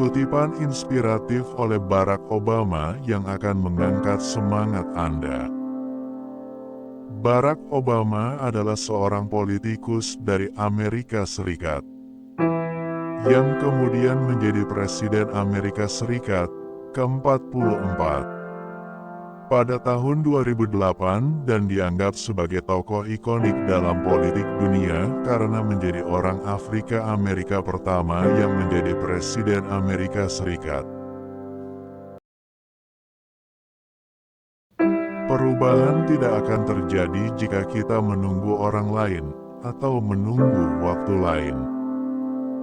Kutipan inspiratif oleh Barack Obama yang akan mengangkat semangat Anda. Barack Obama adalah seorang politikus dari Amerika Serikat yang kemudian menjadi Presiden Amerika Serikat ke-44 pada tahun 2008 dan dianggap sebagai tokoh ikonik dalam politik dunia karena menjadi orang Afrika Amerika pertama yang menjadi Presiden Amerika Serikat. Perubahan tidak akan terjadi jika kita menunggu orang lain atau menunggu waktu lain.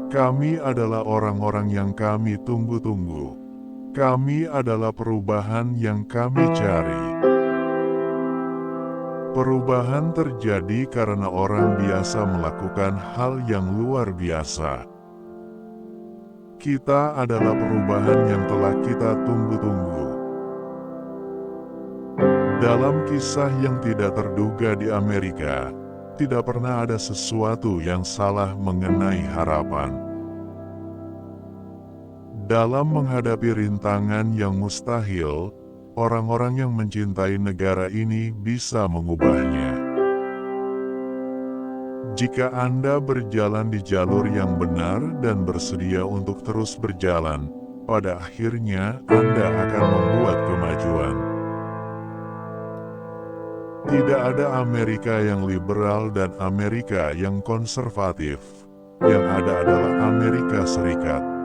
Kami adalah orang-orang yang kami tunggu-tunggu. Kami adalah perubahan yang kami cari. Perubahan terjadi karena orang biasa melakukan hal yang luar biasa. Kita adalah perubahan yang telah kita tunggu-tunggu. Dalam kisah yang tidak terduga di Amerika, tidak pernah ada sesuatu yang salah mengenai harapan. Dalam menghadapi rintangan yang mustahil, orang-orang yang mencintai negara ini bisa mengubahnya. Jika Anda berjalan di jalur yang benar dan bersedia untuk terus berjalan, pada akhirnya Anda akan membuat kemajuan. Tidak ada Amerika yang liberal dan Amerika yang konservatif. Yang ada adalah Amerika Serikat.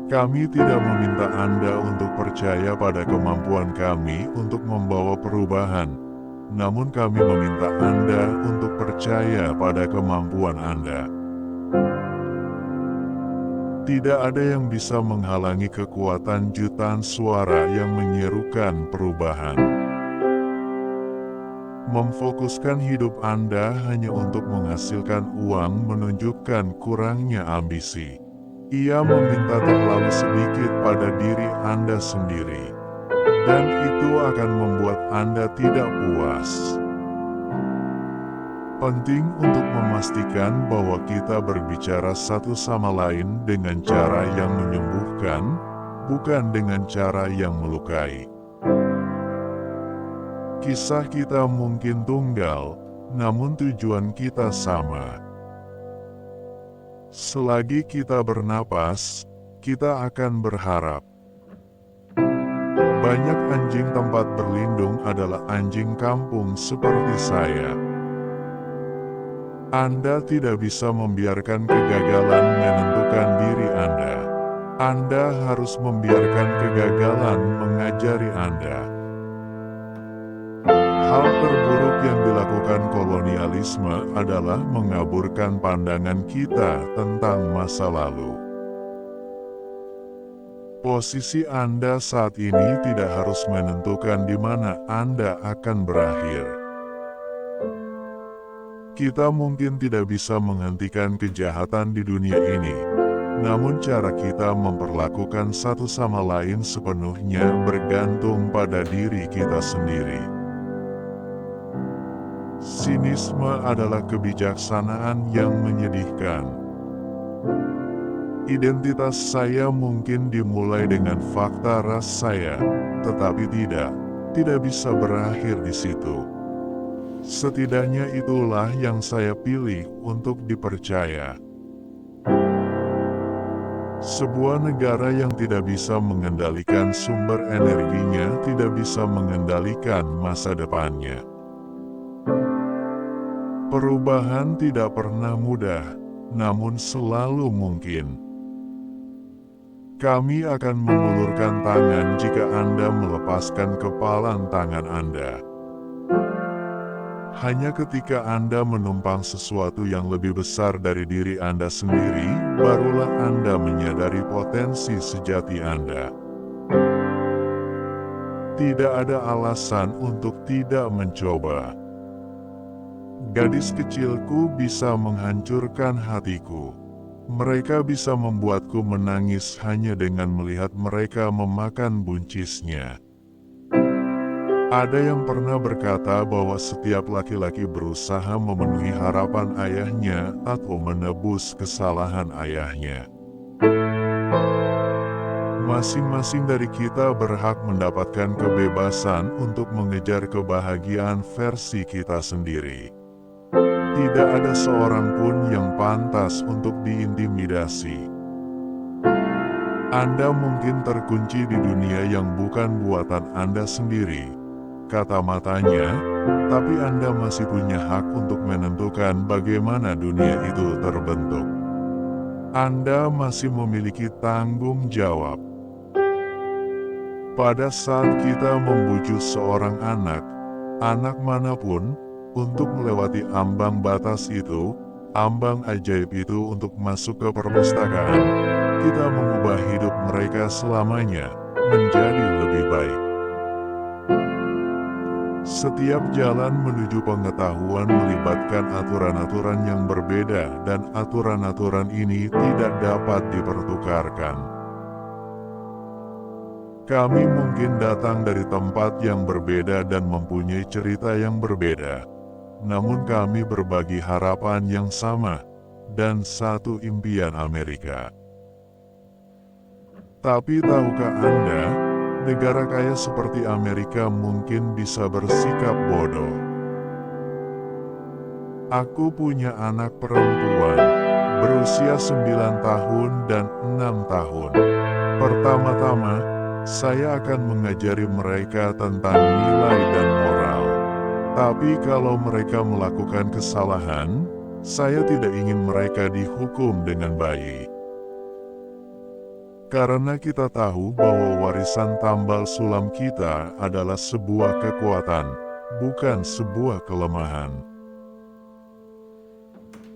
Kami tidak meminta Anda untuk percaya pada kemampuan kami untuk membawa perubahan, namun kami meminta Anda untuk percaya pada kemampuan Anda. Tidak ada yang bisa menghalangi kekuatan jutaan suara yang menyerukan perubahan. Memfokuskan hidup Anda hanya untuk menghasilkan uang menunjukkan kurangnya ambisi. Ia meminta terlalu sedikit pada diri Anda sendiri, dan itu akan membuat Anda tidak puas. Penting untuk memastikan bahwa kita berbicara satu sama lain dengan cara yang menyembuhkan, bukan dengan cara yang melukai. Kisah kita mungkin tunggal, namun tujuan kita sama. Selagi kita bernapas, kita akan berharap. Banyak anjing tempat berlindung adalah anjing kampung seperti saya. Anda tidak bisa membiarkan kegagalan menentukan diri Anda. Anda harus membiarkan kegagalan mengajari Anda. Hal terburuk yang dilakukan kolonialisme adalah mengaburkan pandangan kita tentang masa lalu. Posisi Anda saat ini tidak harus menentukan di mana Anda akan berakhir. Kita mungkin tidak bisa menghentikan kejahatan di dunia ini, namun cara kita memperlakukan satu sama lain sepenuhnya bergantung pada diri kita sendiri. Sinisme adalah kebijaksanaan yang menyedihkan. Identitas saya mungkin dimulai dengan fakta ras saya, tetapi tidak bisa berakhir di situ. Setidaknya itulah yang saya pilih untuk dipercaya. Sebuah negara yang tidak bisa mengendalikan sumber energinya tidak bisa mengendalikan masa depannya. Perubahan tidak pernah mudah, namun selalu mungkin. Kami akan mengulurkan tangan jika Anda melepaskan kepalan tangan Anda. Hanya ketika Anda menumpang sesuatu yang lebih besar dari diri Anda sendiri, barulah Anda menyadari potensi sejati Anda. Tidak ada alasan untuk tidak mencoba. Gadis kecilku bisa menghancurkan hatiku. Mereka bisa membuatku menangis hanya dengan melihat mereka memakan buncisnya. Ada yang pernah berkata bahwa setiap laki-laki berusaha memenuhi harapan ayahnya atau menebus kesalahan ayahnya. Masing-masing dari kita berhak mendapatkan kebebasan untuk mengejar kebahagiaan versi kita sendiri. Tidak ada seorang pun yang pantas untuk diintimidasi. Anda mungkin terkunci di dunia yang bukan buatan Anda sendiri, kata matanya, tapi Anda masih punya hak untuk menentukan bagaimana dunia itu terbentuk. Anda masih memiliki tanggung jawab. Pada saat kita membujuk seorang anak manapun, untuk melewati ambang batas itu, ambang ajaib itu untuk masuk ke perpustakaan, kita mengubah hidup mereka selamanya menjadi lebih baik. Setiap jalan menuju pengetahuan melibatkan aturan-aturan yang berbeda dan aturan-aturan ini tidak dapat dipertukarkan. Kami mungkin datang dari tempat yang berbeda dan mempunyai cerita yang berbeda. Namun kami berbagi harapan yang sama dan satu impian Amerika. Tapi tahukah Anda, negara kaya seperti Amerika mungkin bisa bersikap bodoh. Aku punya anak perempuan, berusia 9 tahun dan 6 tahun. Pertama-tama, saya akan mengajari mereka tentang nilai dan moral. Tapi kalau mereka melakukan kesalahan, saya tidak ingin mereka dihukum dengan baik. Karena kita tahu bahwa warisan tambal sulam kita adalah sebuah kekuatan, bukan sebuah kelemahan.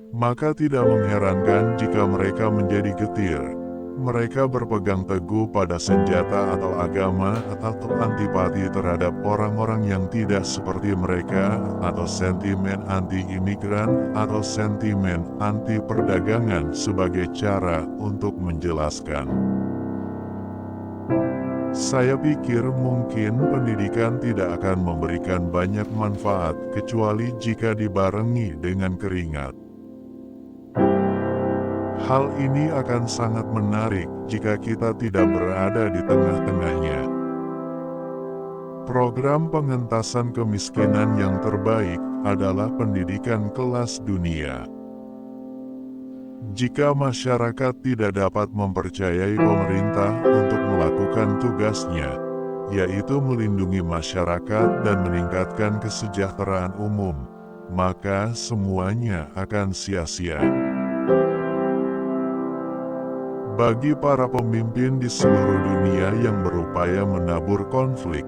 Maka tidak mengherankan jika mereka menjadi getir. Mereka berpegang teguh pada senjata atau agama atau antipati terhadap orang-orang yang tidak seperti mereka, atau sentimen anti-imigran atau sentimen anti-perdagangan sebagai cara untuk menjelaskan. Saya pikir mungkin pendidikan tidak akan memberikan banyak manfaat kecuali jika dibarengi dengan keringat. Hal ini akan sangat menarik jika kita tidak berada di tengah-tengahnya. Program pengentasan kemiskinan yang terbaik adalah pendidikan kelas dunia. Jika masyarakat tidak dapat mempercayai pemerintah untuk melakukan tugasnya, yaitu melindungi masyarakat dan meningkatkan kesejahteraan umum, maka semuanya akan sia-sia. Bagi para pemimpin di seluruh dunia yang berupaya menabur konflik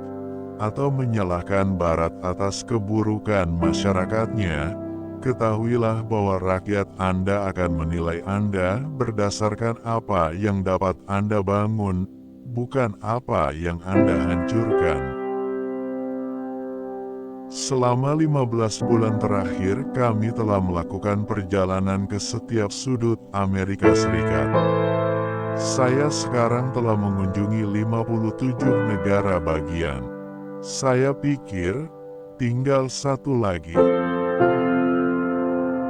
atau menyalahkan Barat atas keburukan masyarakatnya, ketahuilah bahwa rakyat Anda akan menilai Anda berdasarkan apa yang dapat Anda bangun, bukan apa yang Anda hancurkan. Selama 15 bulan terakhir, kami telah melakukan perjalanan ke setiap sudut Amerika Serikat. Saya sekarang telah mengunjungi 57 negara bagian. Saya pikir, tinggal satu lagi.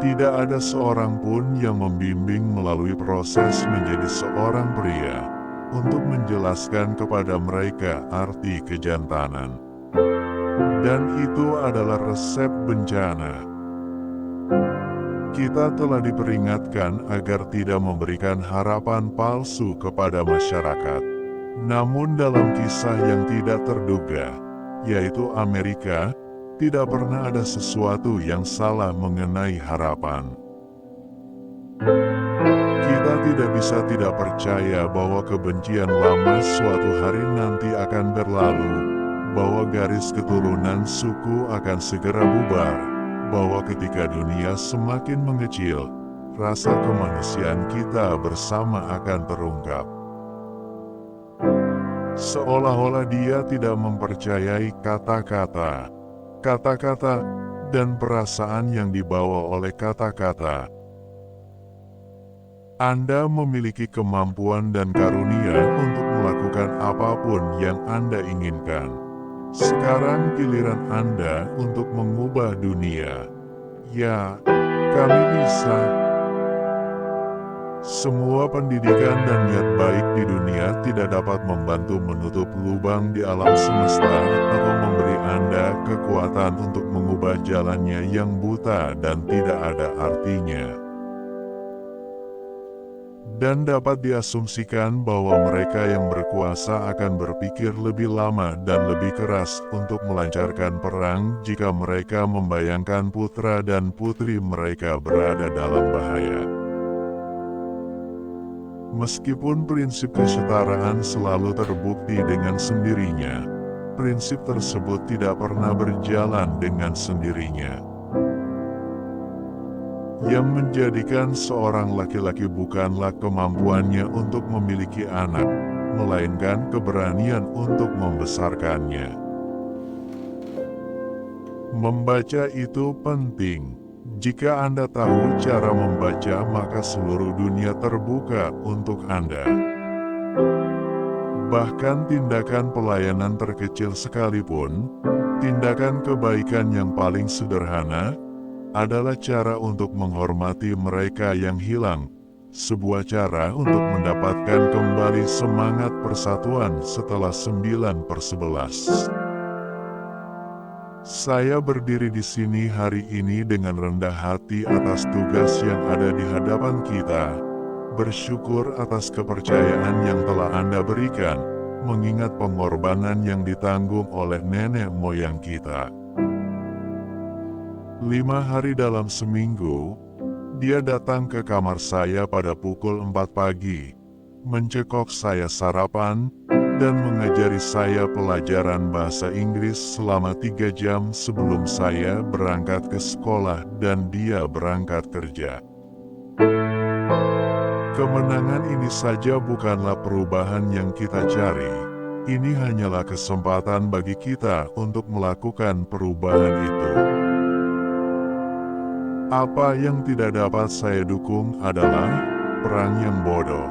Tidak ada seorang pun yang membimbing melalui proses menjadi seorang pria, untuk menjelaskan kepada mereka arti kejantanan. Dan itu adalah resep bencana. Kita telah diperingatkan agar tidak memberikan harapan palsu kepada masyarakat. Namun dalam kisah yang tidak terduga, yaitu Amerika, tidak pernah ada sesuatu yang salah mengenai harapan. Kita tidak bisa tidak percaya bahwa kebencian lama suatu hari nanti akan berlalu, bahwa garis keturunan suku akan segera bubar, bahwa ketika dunia semakin mengecil, rasa kemanusiaan kita bersama akan terungkap. Seolah-olah dia tidak mempercayai kata-kata, dan perasaan yang dibawa oleh kata-kata. Anda memiliki kemampuan dan karunia untuk melakukan apapun yang Anda inginkan. Sekarang giliran Anda untuk mengubah dunia. Ya, kami bisa. Semua pendidikan dan niat baik di dunia tidak dapat membantu menutup lubang di alam semesta atau memberi Anda kekuatan untuk mengubah jalannya yang buta dan tidak ada artinya. Dan dapat diasumsikan bahwa mereka yang berkuasa akan berpikir lebih lama dan lebih keras untuk melancarkan perang jika mereka membayangkan putra dan putri mereka berada dalam bahaya. Meskipun prinsip kesetaraan selalu terbukti dengan sendirinya, prinsip tersebut tidak pernah berjalan dengan sendirinya. Yang menjadikan seorang laki-laki bukanlah kemampuannya untuk memiliki anak, melainkan keberanian untuk membesarkannya. Membaca itu penting. Jika Anda tahu cara membaca, maka seluruh dunia terbuka untuk Anda. Bahkan tindakan pelayanan terkecil sekalipun, tindakan kebaikan yang paling sederhana, adalah cara untuk menghormati mereka yang hilang, sebuah cara untuk mendapatkan kembali semangat persatuan setelah 9/11. Saya berdiri di sini hari ini dengan rendah hati atas tugas yang ada di hadapan kita, bersyukur atas kepercayaan yang telah Anda berikan, mengingat pengorbanan yang ditanggung oleh nenek moyang kita. 5 hari dalam seminggu, dia datang ke kamar saya pada pukul 4 pagi, mencekok saya sarapan, dan mengajari saya pelajaran bahasa Inggris selama 3 jam sebelum saya berangkat ke sekolah dan dia berangkat kerja. Kemenangan ini saja bukanlah perubahan yang kita cari, ini hanyalah kesempatan bagi kita untuk melakukan perubahan itu. Apa yang tidak dapat saya dukung adalah perang yang bodoh,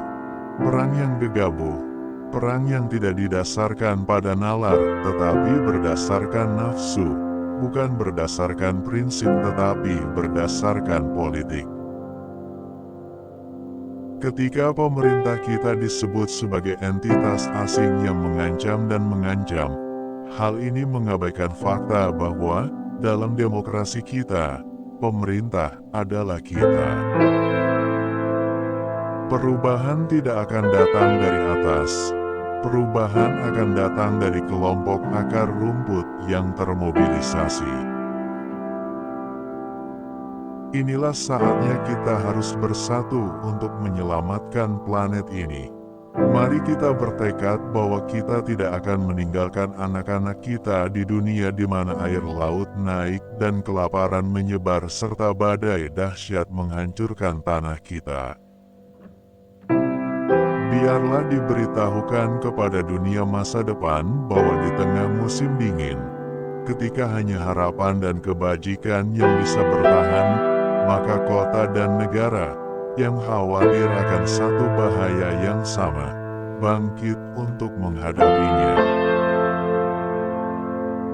perang yang gegabah, perang yang tidak didasarkan pada nalar tetapi berdasarkan nafsu, bukan berdasarkan prinsip tetapi berdasarkan politik. Ketika pemerintah kita disebut sebagai entitas asing yang mengancam dan mengancam, hal ini mengabaikan fakta bahwa dalam demokrasi kita, pemerintah adalah kita. Perubahan tidak akan datang dari atas. Perubahan akan datang dari kelompok akar rumput yang termobilisasi. Inilah saatnya kita harus bersatu untuk menyelamatkan planet ini. Mari kita bertekad bahwa kita tidak akan meninggalkan anak-anak kita di dunia di mana air laut naik dan kelaparan menyebar serta badai dahsyat menghancurkan tanah kita. Biarlah diberitahukan kepada dunia masa depan bahwa di tengah musim dingin, ketika hanya harapan dan kebajikan yang bisa bertahan, maka kota dan negara yang khawatir akan satu bahaya yang sama, bangkit untuk menghadapinya.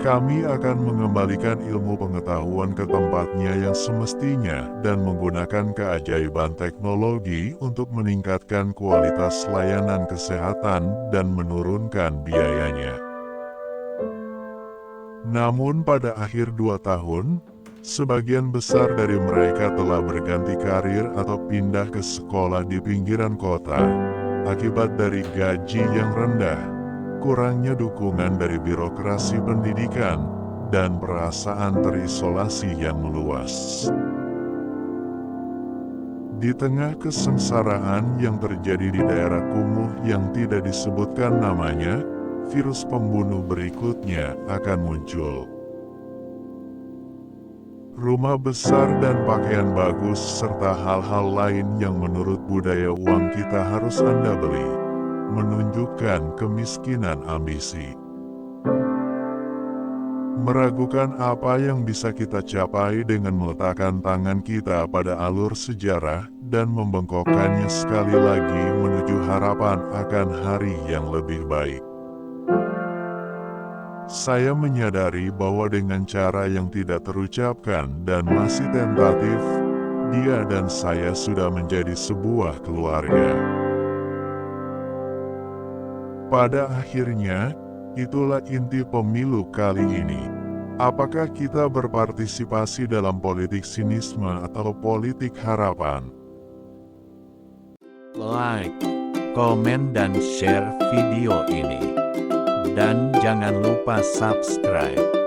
Kami akan mengembalikan ilmu pengetahuan ke tempatnya yang semestinya dan menggunakan keajaiban teknologi untuk meningkatkan kualitas layanan kesehatan dan menurunkan biayanya. Namun pada akhir 2 tahun, sebagian besar dari mereka telah berganti karir atau pindah ke sekolah di pinggiran kota, akibat dari gaji yang rendah, kurangnya dukungan dari birokrasi pendidikan, dan perasaan terisolasi yang meluas. Di tengah kesengsaraan yang terjadi di daerah kumuh yang tidak disebutkan namanya, virus pembunuh berikutnya akan muncul. Rumah besar dan pakaian bagus serta hal-hal lain yang menurut budaya uang kita harus Anda beli, menunjukkan kemiskinan ambisi. Meragukan apa yang bisa kita capai dengan meletakkan tangan kita pada alur sejarah dan membengkokkannya sekali lagi menuju harapan akan hari yang lebih baik. Saya menyadari bahwa dengan cara yang tidak terucapkan dan masih tentatif, Dia dan saya sudah menjadi sebuah keluarga. Pada akhirnya, itulah inti pemilu kali ini. Apakah kita berpartisipasi dalam politik sinisme atau politik harapan? Like, komen dan share video ini. Dan jangan lupa subscribe.